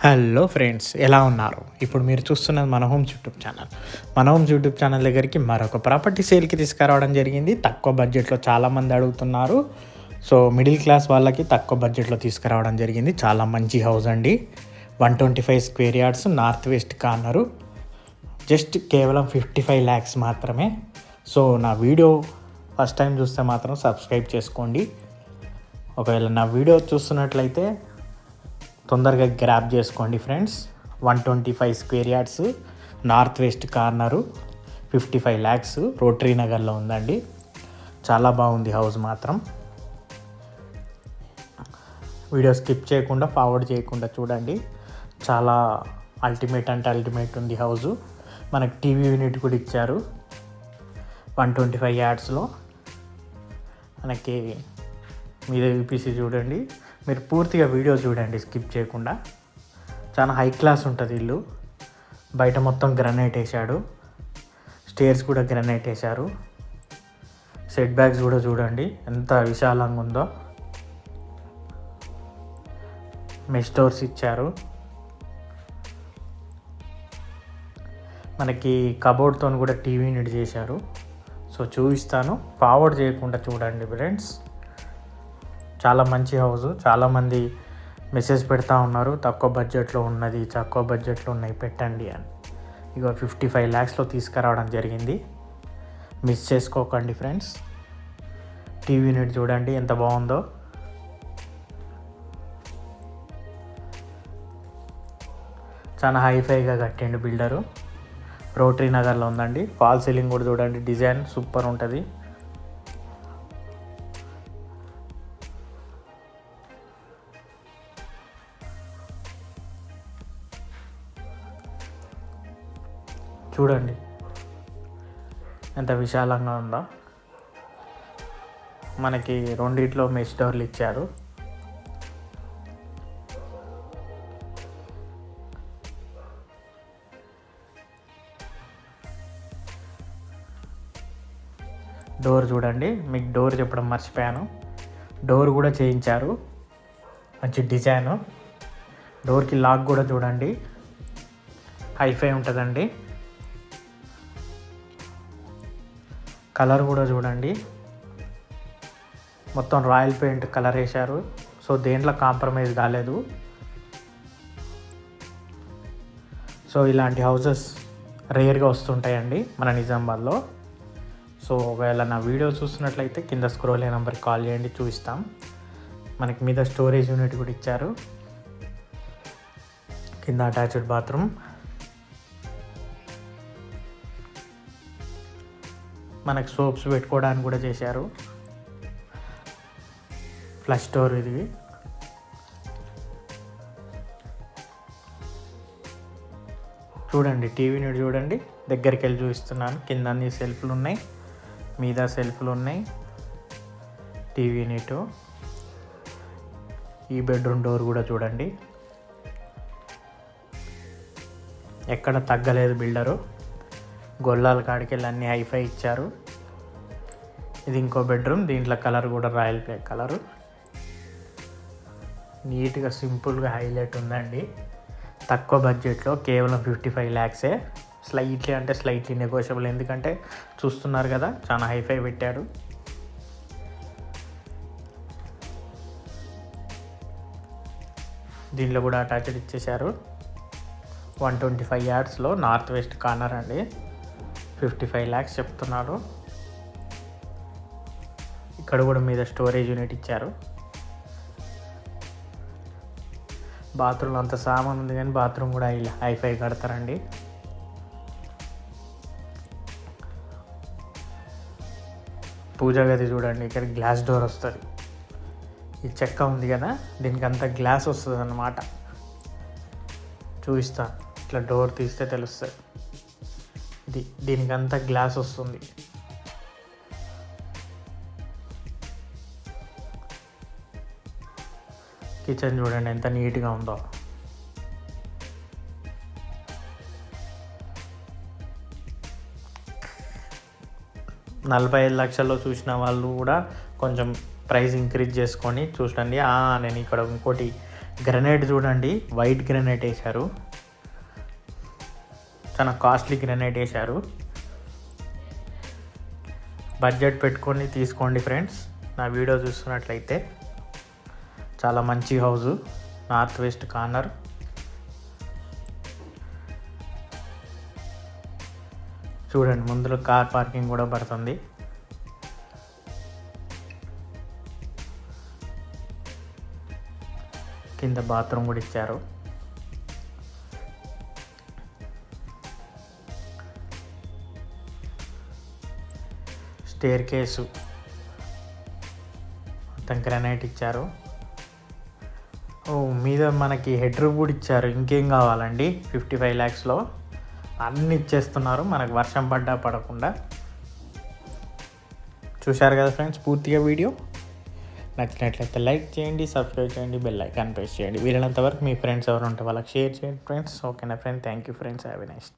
Hello friends, ఎలా ఉన్నారు? ఇప్పుడు మీరు చూస్తున్నది మన హోమ్స్ యూట్యూబ్ ఛానల్. మన హోమ్స్ యూట్యూబ్ ఛానల్ దగ్గరికి మరొక ప్రాపర్టీ సేల్కి తీసుకురావడం జరిగింది. తక్కువ బడ్జెట్లో చాలామంది అడుగుతున్నారు. సో మిడిల్ క్లాస్ వాళ్ళకి తక్కువ బడ్జెట్లో తీసుకురావడం జరిగింది. చాలా మంచి హౌస్ అండి. 125 square yards, north west corner. Just కేవలం 55 lakhs మాత్రమే. సో నా వీడియో ఫస్ట్ టైం చూస్తే మాత్రం సబ్స్క్రైబ్ చేసుకోండి. ఒకవేళ నా వీడియో చూస్తున్నట్లయితే తొందరగా గ్రాప్ చేసుకోండి friends. 125 square yards, north west corner, 55 lakhs, rotary నగర్లో ఉందండి. చాలా బాగుంది హౌస్ మాత్రం. వీడియో స్కిప్ చేయకుండా ఫార్వర్డ్ చేయకుండా చూడండి. చాలా అల్టిమేట్ అంటే అల్టిమేట్ ఉంది హౌజు. మనకి టీవీ యూనిట్ కూడా ఇచ్చారు 125 yardsలో. మనకి మీద యూపీసీ చూడండి. మీరు పూర్తిగా వీడియో చూడండి స్కిప్ చేయకుండా. చాలా హై క్లాస్ ఉంటుంది ఇల్లు. బయట మొత్తం గ్రనైట్ వేసాడు. స్టేర్స్ కూడా గ్రనైట్ వేశారు. సెట్ బ్యాక్స్ కూడా చూడండి ఎంత విశాలంగా ఉందో. మెష్ డోర్స్ ఇచ్చారు. మనకి కబోర్డ్తో కూడా టీవీ యూనిట్ చేశారు. సో చూపిస్తాను, ఫార్వర్డ్ చేయకుండా చూడండి ఫ్రెండ్స్. చాలా మంచి హౌస్. చాలామంది మెసేజ్ పెడతా ఉన్నారు, తక్కువ బడ్జెట్లో ఉన్నది, తక్కువ బడ్జెట్లో ఉన్నాయి పెట్టండి అని. ఇక 55 lakhsలో తీసుకురావడం జరిగింది. మిస్ చేసుకోకండి ఫ్రెండ్స్. టీవీ యూనిట్ చూడండి ఎంత బాగుందో. చాలా హైఫైగా కట్టిండు బిల్డరు. రోటరీ నగర్లో ఉందండి. ఫాల్ సీలింగ్ కూడా చూడండి, డిజైన్ సూపర్ ఉంటుంది. చూడండి ఎంత విశాలంగా ఉందో. మనకి రెండిట్లో మెష్ డోర్లు ఇచ్చారు. డోర్ చూడండి, మీకు డోర్ చెప్పడం మర్చిపోయాను. డోర్ కూడా చేయించారు, మంచి డిజైను. డోర్కి లాక్ కూడా చూడండి హైఫై ఉంటుందండి. కలర్ కూడా చూడండి, మొత్తం రాయల్ పెయింట్ కలర్ వేశారు. సో దేంట్లో కాంప్రమైజ్ కాలేదు. సో ఇలాంటి హౌసెస్ రేర్గా వస్తుంటాయండి మన నిజామాబాద్లో. సో ఒకవేళ నా వీడియో చూస్తున్నట్లయితే కింద స్క్రోల్ అయ్యే నెంబర్కి కాల్ చేయండి, చూపిస్తాం. మనకి మీద స్టోరేజ్ యూనిట్ కూడా ఇచ్చారు. కింద అటాచ్డ్ బాత్రూమ్. మనకు సోప్స్ పెట్టుకోవడానికి కూడా చేశారు. ఫ్లష్ డోర్ ఇది. చూడండి టీవీ యూనిట్ చూడండి, దగ్గరికి వెళ్ళి చూపిస్తున్నాను. కింద అన్ని సెల్ఫ్లు ఉన్నాయి, మీద సెల్ఫ్లు ఉన్నాయి. TV unit. ఈ బెడ్రూమ్ డోర్ కూడా చూడండి, ఎక్కడ తగ్గలేదు బిల్డరు. గొల్లాల కాడికి వెళ్ళి అన్ని హైఫై ఇచ్చారు. ఇది ఇంకో బెడ్రూమ్. దీంట్లో కలర్ కూడా రాయల్ బ్లాక్ కలరు. నీట్గా సింపుల్గా హైలైట్ ఉందండి. తక్కువ బడ్జెట్లో కేవలం 55 lakhsే. Slightly negotiable. ఎందుకంటే చూస్తున్నారు కదా చాలా హైఫై పెట్టాడు. దీంట్లో కూడా అటాచ్డ్ ఇచ్చేశారు. 125 yardsలో నార్త్ వెస్ట్ కార్నర్ అండి. 55 lakhs చెప్తున్నాడు. ఇక్కడ కూడా మీద స్టోరేజ్ యూనిట్ ఇచ్చారు. బాత్రూమ్ అంత సామాన్ ఉంది కానీ బాత్రూమ్ కూడా హైఫై కడతారండి. పూజ గది చూడండి, ఇక్కడ గ్లాస్ డోర్ వస్తుంది. ఈ చెక్క ఉంది కదా, దీనికి అంతా గ్లాస్ వస్తుంది అన్నమాట. చూపిస్తాను, ఇట్లా డోర్ తీస్తే తెలుస్తుంది. దీనికంతా గ్లాస్ వస్తుంది. కిచెన్ చూడండి ఎంత నీట్గా ఉందో. 45 లక్షల్లో చూసిన వాళ్ళు కూడా కొంచెం ప్రైస్ ఇంక్రీజ్ చేసుకొని చూడండి. నేను ఇక్కడ ఇంకోటి గ్రనైట్ చూడండి, వైట్ గ్రనైట్ వేశారు, చాలా కాస్ట్లీ గ్రనైట్ వేశారు. బడ్జెట్ పెట్టుకొని తీసుకోండి ఫ్రెండ్స్. నా వీడియో చూస్తున్నట్లయితే చాలా మంచి హౌజు, నార్త్ వెస్ట్ కార్నర్. చూడండి, ముందులో కార్ పార్కింగ్ కూడా పడుతుంది. కింద బాత్రూమ్ కూడా ఇచ్చారు. స్టేర్ కేసు మొత్తం గ్రానైట్ ఇచ్చారు. మీద మనకి హెడ్ రూమ్ కూడా ఇచ్చారు. ఇంకేం కావాలండి? 55 lakhsలో అన్నీ ఇచ్చేస్తున్నారు మనకు, వర్షం పడ్డా పడకుండా. చూశారు కదా ఫ్రెండ్స్ పూర్తిగా వీడియో. నచ్చినట్లయితే లైక్ చేయండి, సబ్స్క్రైబ్ చేయండి, బెల్ ఐకాన్ ప్రెస్ చేయండి. వీలైనంత వరకు మీ ఫ్రెండ్స్ ఎవరు ఉంటే వాళ్ళకి షేర్ చేయండి ఫ్రెండ్స్. ఓకేనా friend? Thank you friends. Have a nice day.